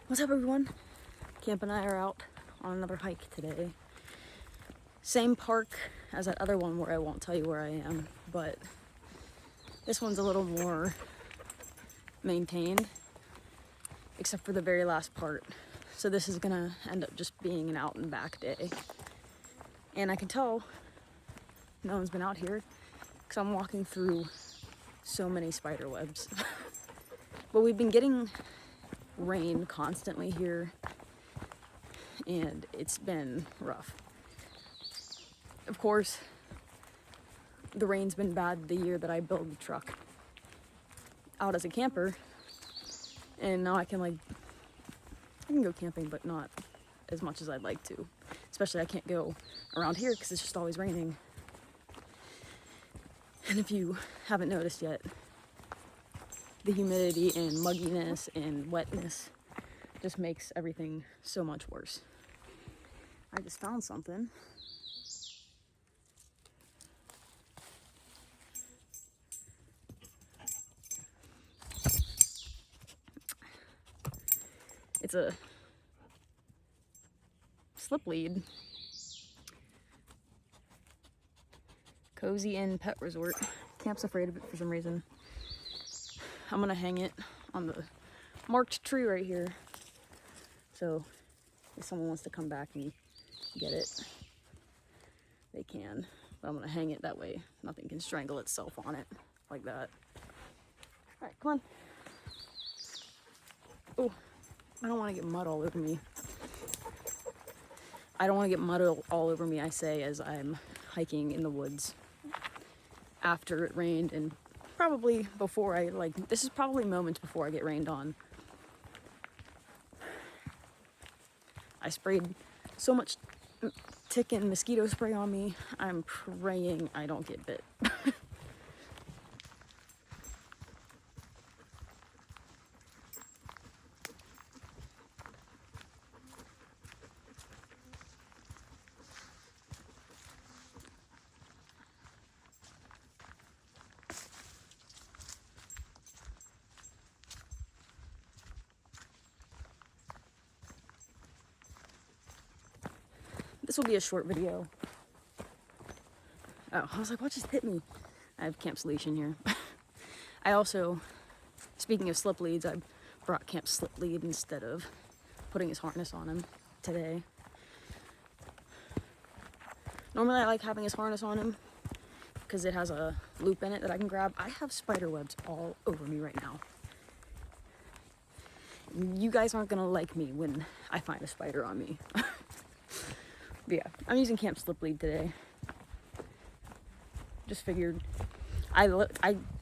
What's up, everyone? Camp and I are out on another hike today. Same park as that other one where I won't tell you where I am, but this one's a little more maintained, except for the very last part. So this is gonna end up just being an out and back day. And I can tell no one's been out here because I'm walking through so many spider webs. But we've been getting rain constantly here, and it's been rough. Of course, the rain's been bad the year that I built the truck out as a camper, and now I can go camping, but not as much as I'd like to. Especially I can't go around here because it's just always raining. And if you haven't noticed yet, the humidity and mugginess and wetness just makes everything so much worse. I just found something. It's a slip lead. Cozy Inn Pet Resort. Camp's afraid of it for some reason. I'm gonna hang it on the marked tree right here. So if someone wants to come back and get it, they can. But I'm gonna hang it that way nothing can strangle itself on it like that. All right, come on. Oh, I don't want to get mud all over me. I don't want to get mud all over me, I say, as I'm hiking in the woods after it rained, and probably before this is probably moments before I get rained on. I sprayed so much tick and mosquito spray on me. I'm praying I don't get bit. This will be a short video. Oh, I was like, what just hit me? I have Camp's leash in here. I also, speaking of slip leads, I brought Camp's slip lead instead of putting his harness on him today. Normally I like having his harness on him because it has a loop in it that I can grab. I have spider webs all over me right now. You guys aren't gonna like me when I find a spider on me. But yeah, I'm using Camp slip lead today. Just figured I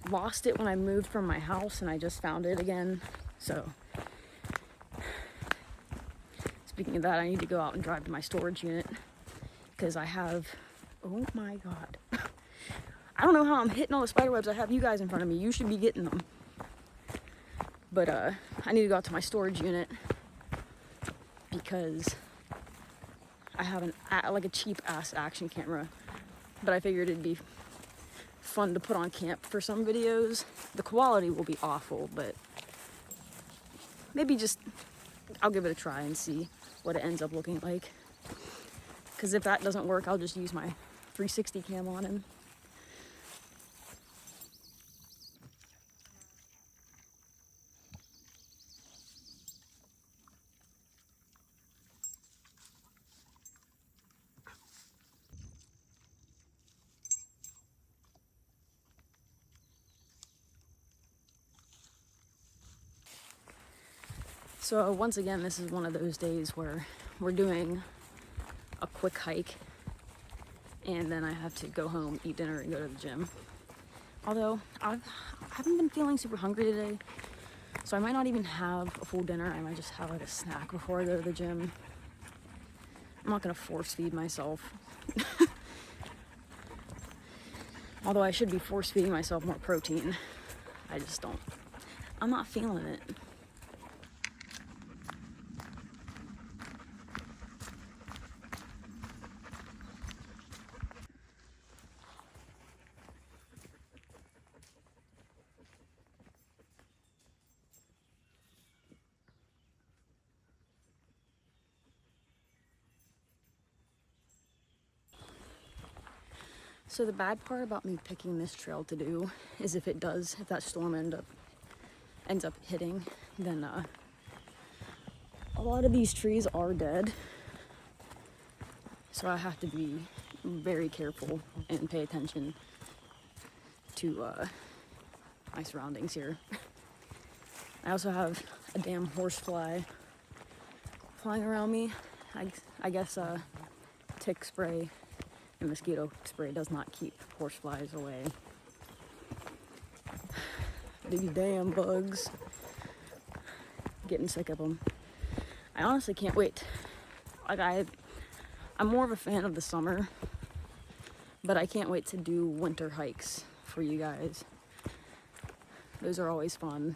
lost it when I moved from my house and I just found it again. So speaking of that, I need to go out and drive to my storage unit because I have, oh my God. I don't know how I'm hitting all the spider webs. I have you guys in front of me. You should be getting them. But I need to go out to my storage unit because I have a cheap ass action camera, but I figured it'd be fun to put on camp for some videos. The quality will be awful, but maybe I'll give it a try and see what it ends up looking like. Because if that doesn't work, I'll just use my 360 cam on him. So once again, this is one of those days where we're doing a quick hike and then I have to go home, eat dinner, and go to the gym. Although I haven't been feeling super hungry today, so I might not even have a full dinner. I might just have a snack before I go to the gym. I'm not gonna force feed myself. Although I should be force feeding myself more protein. I just don't. I'm not feeling it. So the bad part about me picking this trail to do is if that storm ends up hitting, then a lot of these trees are dead. So I have to be very careful and pay attention to my surroundings here. I also have a damn horsefly flying around me. I guess tick spray and mosquito spray does not keep horseflies away. These damn bugs. Getting sick of them. I honestly can't wait. Like I'm more of a fan of the summer, but I can't wait to do winter hikes for you guys. Those are always fun.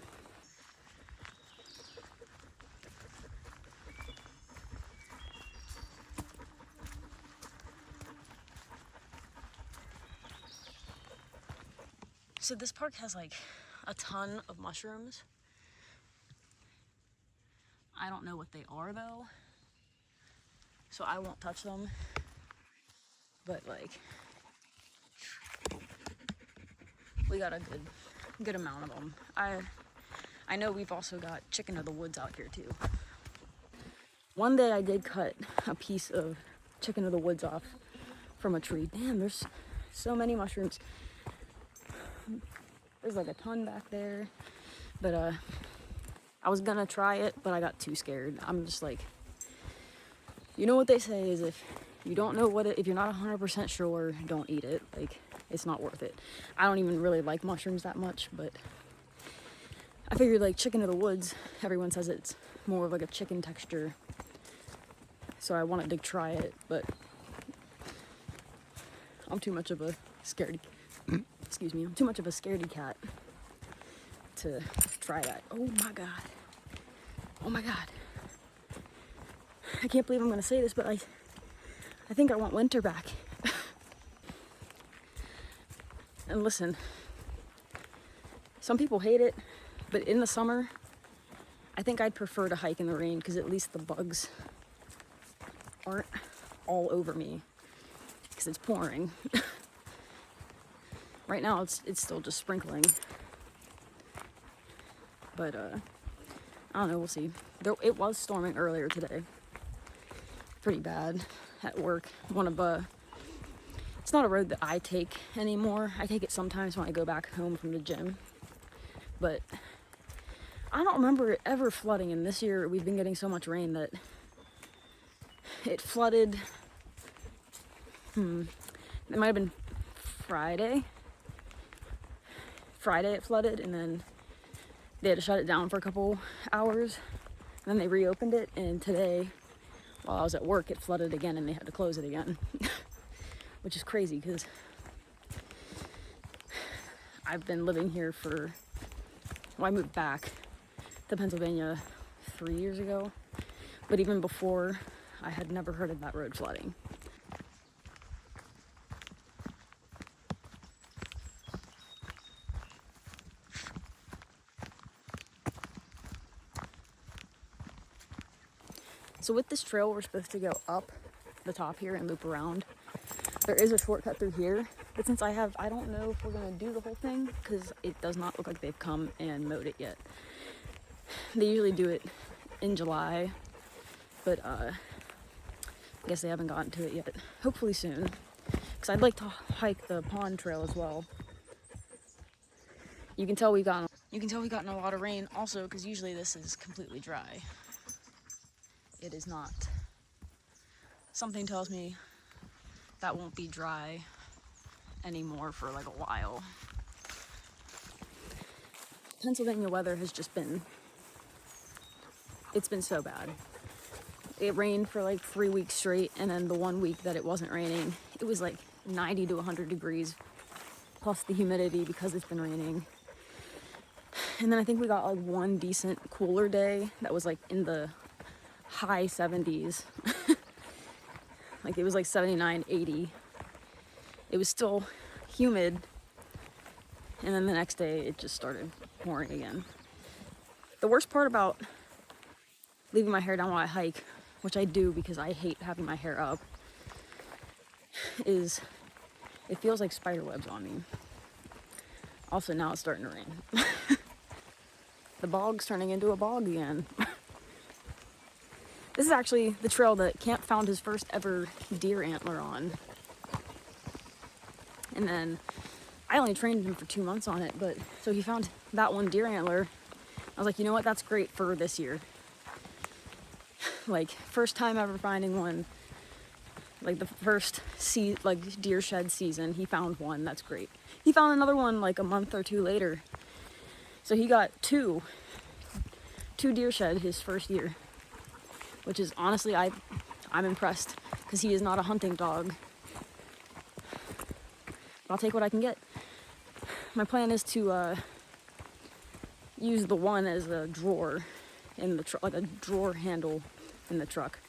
So this park has like a ton of mushrooms. I don't know what they are though, so I won't touch them. But like, we got a good amount of them. I know we've also got chicken of the woods out here too. One day I did cut a piece of chicken of the woods off from a tree. Damn, there's so many mushrooms. There's like a ton back there, but I was gonna try it, but I got too scared. I'm just like, you know what they say is if you don't know if you're not 100% sure, don't eat it. Like, it's not worth it. I don't even really like mushrooms that much, but I figured like chicken of the woods, everyone says it's more of like a chicken texture. So I wanted to try it, but I'm too much of a scaredy cat to try that. Oh my god. I can't believe I'm gonna say this, but I think I want winter back. And listen, some people hate it, but in the summer, I think I'd prefer to hike in the rain because at least the bugs aren't all over me because it's pouring. Right now it's still just sprinkling, but I don't know, we'll see. It was storming earlier today, pretty bad at work. It's not a road that I take anymore. I take it sometimes when I go back home from the gym, but I don't remember it ever flooding, and this year we've been getting so much rain that it flooded. It might have been Friday it flooded, and then they had to shut it down for a couple hours, and then they reopened it, and today while I was at work it flooded again and they had to close it again. Which is crazy because I've been living here I moved back to Pennsylvania 3 years ago, but even before I had never heard of that road flooding. So with this trail, we're supposed to go up the top here and loop around. There is a shortcut through here, but since I don't know if we're gonna do the whole thing because it does not look like they've come and mowed it yet. They usually do it in July, but I guess they haven't gotten to it yet. Hopefully soon, because I'd like to hike the pond trail as well. You can tell we've gotten a lot of rain also because usually this is completely dry. It is not. Something tells me that won't be dry anymore for like a while. Pennsylvania weather has just been so bad. It rained for like 3 weeks straight, and then the 1 week that it wasn't raining, it was like 90 to 100 degrees plus the humidity because it's been raining. And then I think we got like one decent cooler day that was like in the high 70s. Like it was like 79, 80. It was still humid. And then the next day it just started pouring again. The worst part about leaving my hair down while I hike, which I do because I hate having my hair up, is It feels like spider webs on me. Also, now it's starting to rain. The bog's turning into a bog again. This is actually the trail that Camp found his first ever deer antler on. And then I only trained him for 2 months on it, but so he found that one deer antler. I was like, you know what, that's great for this year. Like, first time ever finding one. Like the first deer shed season, he found one. That's great. He found another one like a month or 2 later. So he got two deer shed his first year, which is honestly, I'm impressed because he is not a hunting dog. I'll take what I can get. My plan is to use the one as a drawer in the truck, like a drawer handle in the truck.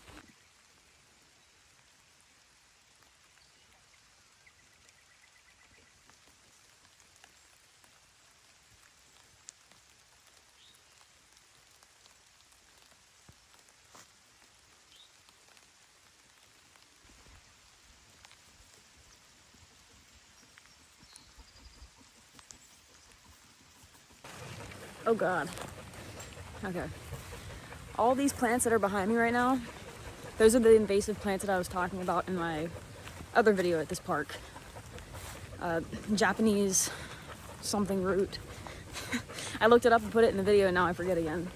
Oh God. Okay. All these plants that are behind me right now, those are the invasive plants that I was talking about in my other video at this park. Japanese something root. I looked it up and put it in the video and now I forget again.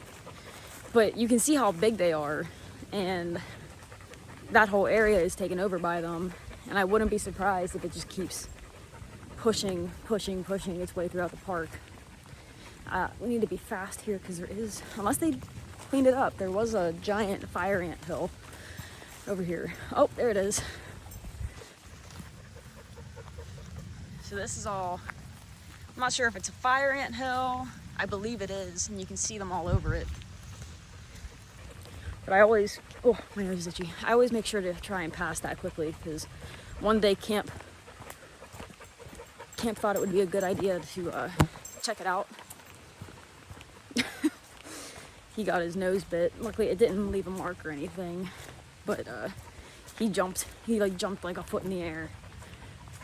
But you can see how big they are, and that whole area is taken over by them. And I wouldn't be surprised if it just keeps pushing its way throughout the park. We need to be fast here because there is, unless they cleaned it up, there was a giant fire ant hill over here. Oh, there it is. So this is all, I'm not sure if it's a fire ant hill. I believe it is, and you can see them all over it. But I always, oh, my nose is itchy. I always make sure to try and pass that quickly because one day Camp thought it would be a good idea to check it out. He got his nose bit. Luckily it didn't leave a mark or anything, but he jumped like a foot in the air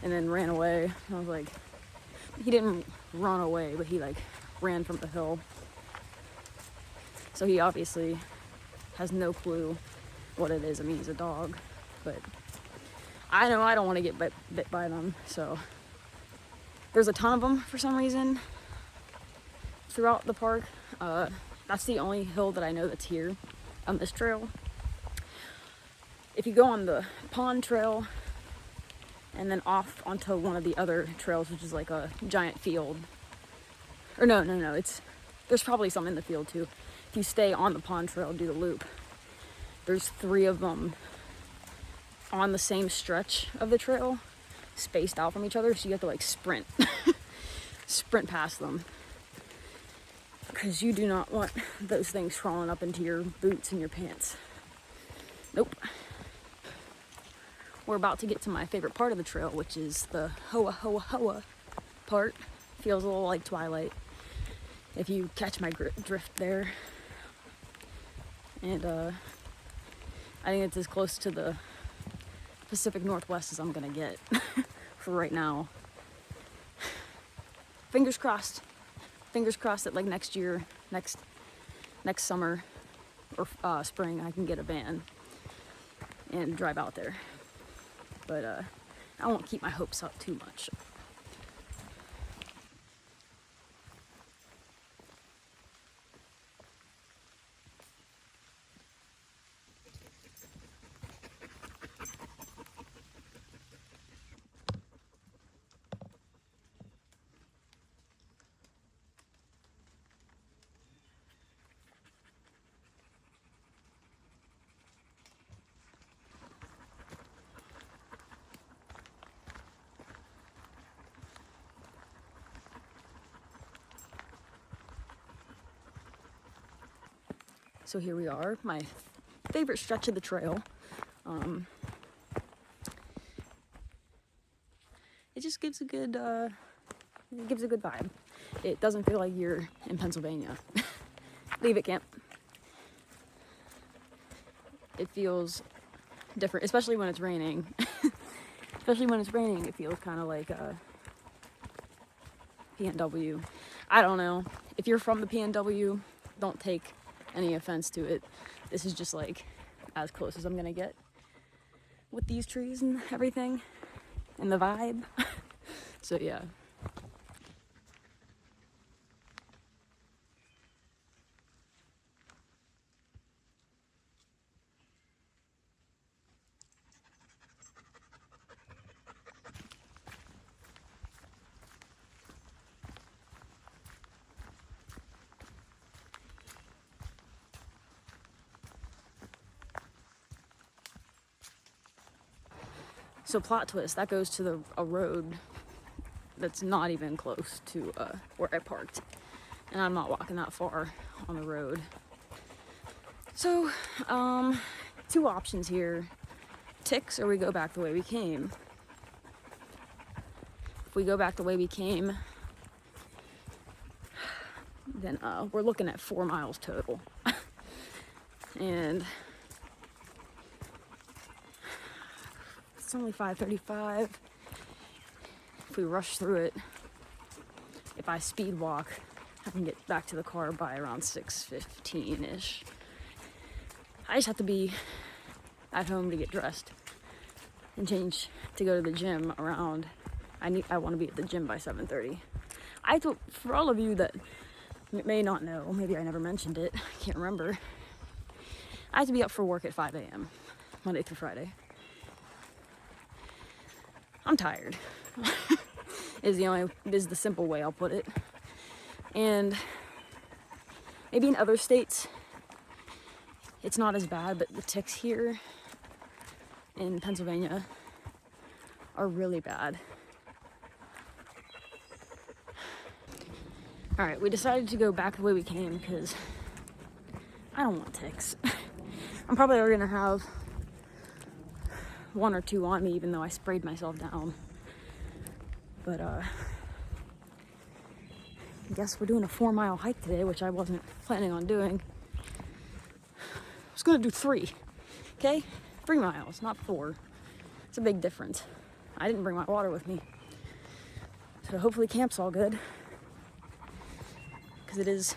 and then ran away. I was like, he didn't run away, but he like ran from the hill. So he obviously has no clue what it is. I mean, he's a dog, but I know I don't want to get bit by them. So there's a ton of them for some reason throughout the park. That's the only hill that I know that's here on this trail. If you go on the pond trail and then off onto one of the other trails, which is like a giant field, or no, there's probably some in the field too. If you stay on the pond trail, do the loop, there's 3 of them on the same stretch of the trail, spaced out from each other, so you have to like sprint past them. Because you do not want those things crawling up into your boots and your pants. Nope. We're about to get to my favorite part of the trail, which is the hoa hoa hoa part. Feels a little like Twilight, if you catch my drift there. And I think it's as close to the Pacific Northwest as I'm gonna get for right now. Fingers crossed. Fingers crossed that like next year, next summer or spring, I can get a van and drive out there. But I won't keep my hopes up too much. So here we are, my favorite stretch of the trail. It just gives a good vibe. It doesn't feel like you're in Pennsylvania. Leave it, Camp. It feels different, especially when it's raining. Especially when it's raining, it feels kind of like PNW. I don't know. If you're from the PNW, don't take any offense to it. This is just like as close as I'm gonna get with these trees and everything and the vibe. So yeah. So plot twist, that goes to a road that's not even close to where I parked. And I'm not walking that far on the road. So, two options here. Ticks, or we go back the way we came. If we go back the way we came, then we're looking at 4 miles total. And it's only 5:35. If we rush through it, if I speed walk, I can get back to the car by around 6:15-ish. I just have to be at home to get dressed and change to go to the gym around. I want to be at the gym by 7:30. For all of you that may not know, maybe I never mentioned it, I can't remember. I have to be up for work at 5 a.m. Monday through Friday. I'm tired. is the simple way I'll put it. And maybe in other states it's not as bad, but the ticks here in Pennsylvania are really bad. All right, we decided to go back the way we came because I don't want ticks. I'm probably gonna have 1 or 2 on me, even though I sprayed myself down. But I guess we're doing a 4-mile hike today, which I wasn't planning on doing. I was gonna do 3, okay? 3 miles, not 4. It's a big difference. I didn't bring my water with me. So hopefully camp's all good. Because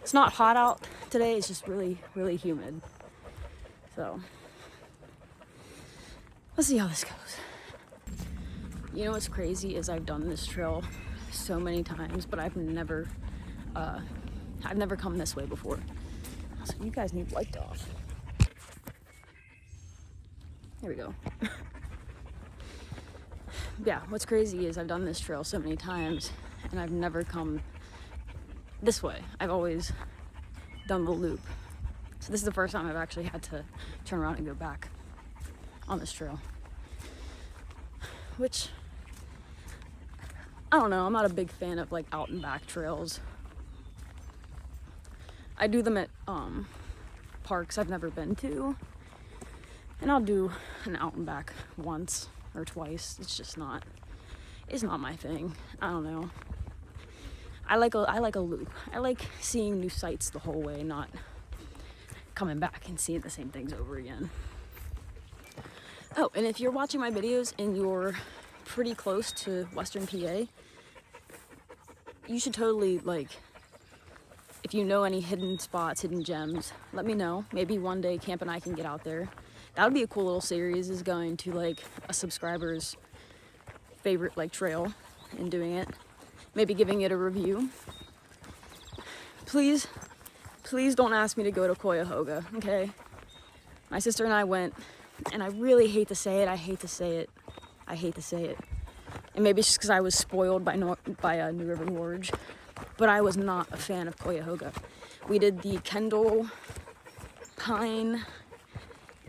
it's not hot out today, it's just really, really humid. So, let's see how this goes. You know what's crazy is I've done this trail so many times, but I've never come this way before. So you guys need light off. There we go. Yeah, what's crazy is I've done this trail so many times and I've never come this way. I've always done the loop. So this is the first time I've actually had to turn around and go back on this trail. Which, I don't know, I'm not a big fan of like out and back trails. I do them at parks I've never been to. And I'll do an out and back once or twice. It's not my thing. I don't know. I like a loop. I like seeing new sights the whole way, not coming back and seeing the same things over again. Oh, and if you're watching my videos and you're pretty close to Western PA, you should totally, like, if you know any hidden spots, hidden gems, let me know. Maybe one day Camp and I can get out there. That would be a cool little series, is going to like a subscriber's favorite like trail and doing it. Maybe giving it a review. Please don't ask me to go to Cuyahoga, okay? My sister and I went, and I really hate to say it. I hate to say it. And maybe it's just because I was spoiled by New River Gorge, but I was not a fan of Cuyahoga. We did the Kendall, Pine,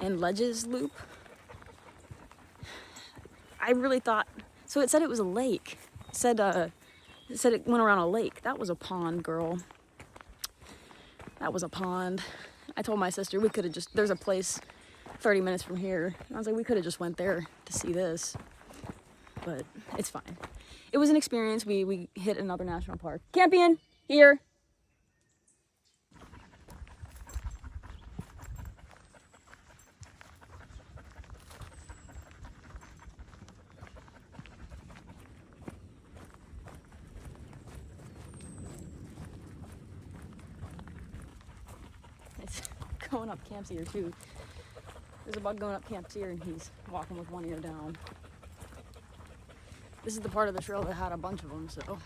and Ledges loop. I really thought, so it said it was a lake. It said it went around a lake. That was a pond, girl. That was a pond. I told my sister we could have just, there's a place 30 minutes from here. I was like, we could have just went there to see this. But it's fine. It was an experience. We hit another national park. Campion, here. going up Camp's ear too. There's a bug going up Camp's ear and he's walking with one ear down. This is the part of the trail that had a bunch of them, so.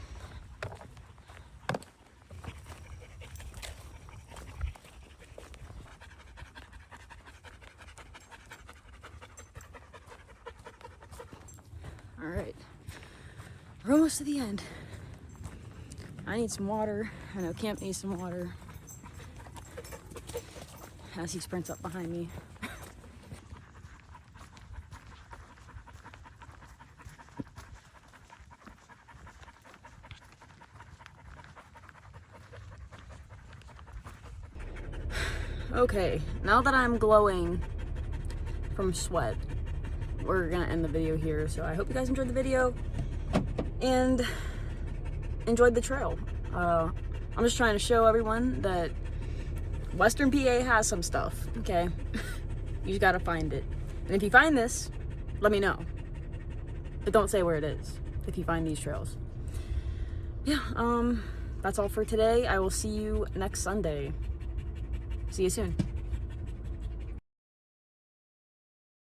All right, we're almost to the end. I need some water. I know Camp needs some water. As he sprints up behind me. Okay, now that I'm glowing from sweat, we're gonna end the video here. So I hope you guys enjoyed the video and enjoyed the trail. I'm just trying to show everyone that Western PA has some stuff, okay? You just gotta find it. And if you find this, let me know. But don't say where it is if you find these trails. Yeah, that's all for today. I will see you next Sunday. See you soon.